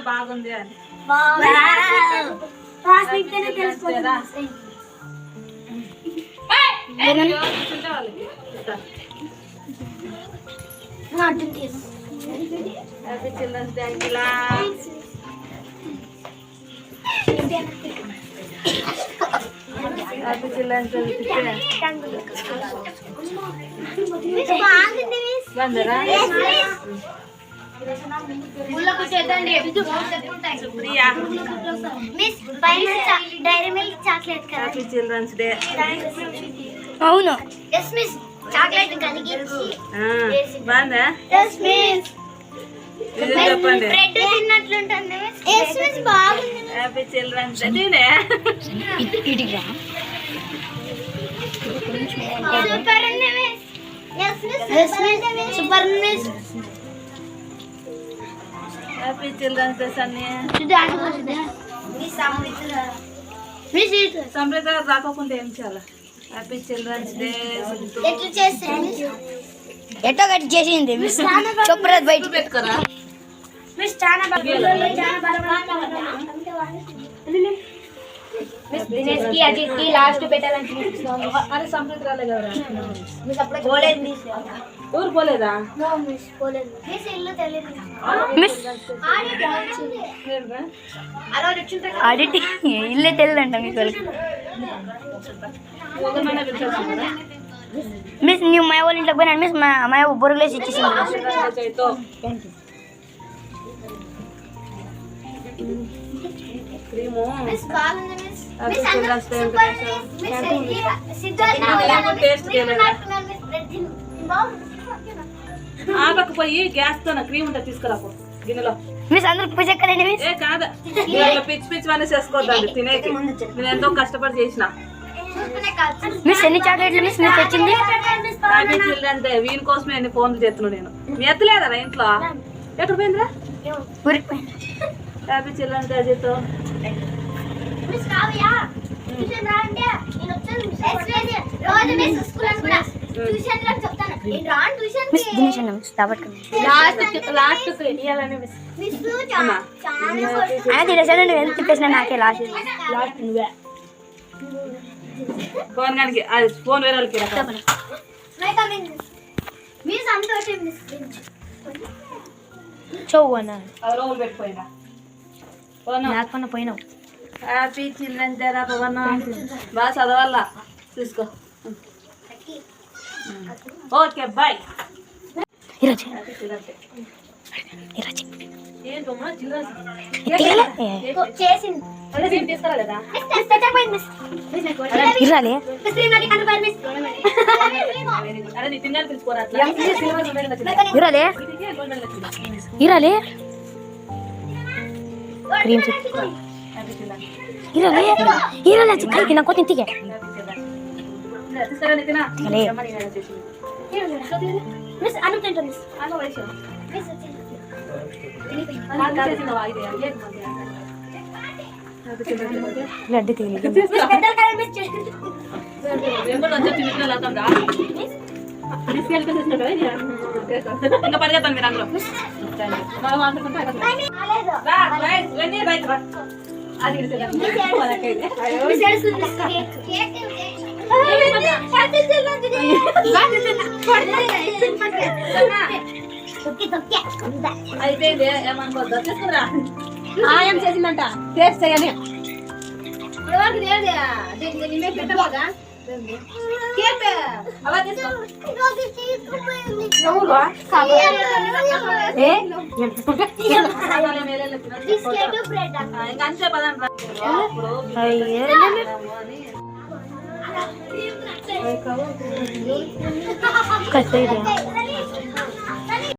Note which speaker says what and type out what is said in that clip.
Speaker 1: బాగుంది అని happy children's day అంకిలా. హ్యాపీ చిల్డ్రన్స్ డే బందరా
Speaker 2: డైరీ మిల్క్ చాక్లెట్ కదా.
Speaker 1: Happy children's day.
Speaker 2: అవును. ఎస్ మిస్ చాక్లెట్ కలిగించి
Speaker 1: బాగుందా?
Speaker 2: ఎస్ మిస్
Speaker 1: చెప్పండి.
Speaker 2: బ్రెడ్ తిన్నట్లుంటుంది మిస్. ఎస్ మిస్ బాగుంది.
Speaker 1: Happy children's day.
Speaker 2: సూపర్ ఉంది miss. Yes miss super miss.
Speaker 1: Happy children's day Sunny. సమృద్ధ రాకుండా ఏం చేయాలి? Happy children's day.
Speaker 2: ఎట్టో గట్టి చేసింది మిస్. సూపర్ బయట
Speaker 1: పెట్టుకోరా
Speaker 2: మిస్. చాలా దినేష్ కి అజిత్ కి లాస్ట్ పెట్టాలని
Speaker 1: అరే సమృద్ధ రాలే కదా
Speaker 2: మిస్. అప్పుడే పోలేదు మిస్.
Speaker 1: ఊరు పోలేదా?
Speaker 2: నో మిస్ పోలేదు మిస్. ఇల్లు తెలియదు
Speaker 3: మిస్ ఆడిటి ఇల్లే తెలియదంట మీకు. మిస్ నువ్వు మా వాళ్ళ ఇంట్లోకి పోయినా మిస్. మా బొరుగులేసి ఇచ్చేసింది.
Speaker 2: మిస్ బాగుంది మిస్.
Speaker 1: ఆపకు పోయి గ్యాస్ తో క్రీమ్ ఉంటుంది తీసుకురాపో గిన్నెలో.
Speaker 3: మిస్ అందరికి పూజెక్కలేండి మిస్.
Speaker 1: ఏ కాదా పిచ్చి పిచ్చి అన్నీ చేసుకోవద్దండి తినేకి. నేను ఎంతో కష్టపడి చేసిన.
Speaker 3: మిస్ ఎన్ని చాక్లెట్లు మిస్ మీరు తెచ్చింది?
Speaker 1: Happy children's day. వీని కోసమే అన్ని ఫోన్లు చేస్తున్నాను నేను. మీ ఎత్తలేదా ఇంట్లో? ఎక్కడ పోయిందిరా?
Speaker 3: ఊరికి పోయింది.
Speaker 1: Happy children's day Ajith.
Speaker 2: Miss Kavya tuition రాండి. నేను వచ్చాను మిస్. రోజు మిస్ స్కూల్ అనుకున్నా ట్యూషన్ లో చెప్తాను. నేను రాను ట్యూషన్
Speaker 3: మిస్ దినేష్ అన్న మిస్ దాబట్టుకోండి.
Speaker 1: లాస్ట్ ఇయ్యాలని మిస్.
Speaker 2: మిస్ చాలా
Speaker 3: ఆయన దినేష్ అన్న నువ్వు ఎంత తిప్పేసినా నాకే లాస్ట్ నువ్వే.
Speaker 1: ఫోన్ కానీ అది ఫోన్ వేరే వాళ్ళకి
Speaker 2: మై కమింగ్ మిస్. అంతోటి మిస్
Speaker 3: చౌ అన్న
Speaker 1: రోజులు పెట్టిపోయినా.
Speaker 3: లేకపోయినా పోయినావు.
Speaker 1: హ్యాపీ చిల్డ్రన్స్ డే రా పవన్. బాగా చదవాలా తీసుకో. Okay bye.
Speaker 3: ఈరోజు
Speaker 2: చేసింది
Speaker 1: తీసుకురాలేదా?
Speaker 2: మిస్ తెచ్చకపోయింది మిస్.
Speaker 3: ఇరాలే
Speaker 2: మిస్ శ్రీమతి కనపడి మిస్.
Speaker 1: అరే నీ తిన్నాను పిలుచుకోరా అట్లా.
Speaker 3: ఇరాలే ఇరాలే క్రీమ్ ఇరాలే ఇరాలే చిక్కకి నాకు తింటికే
Speaker 2: మిస్ అన్నం తింటా మిస్. మిస్
Speaker 3: లడ్డు తిని
Speaker 2: పెద్దలు కదా మిస్.
Speaker 1: ఇంకా పరిగెత్తాను మీరు అందులో.
Speaker 2: మిస్ ఏడుస్తుంది మిస్. కేక్
Speaker 1: అయిపోయింది ఏమనుకోద్దా తీసుకురా.
Speaker 3: ఏం చేసిందంట టేస్ట్ చేయని
Speaker 1: అంతే పదండి.
Speaker 3: కట్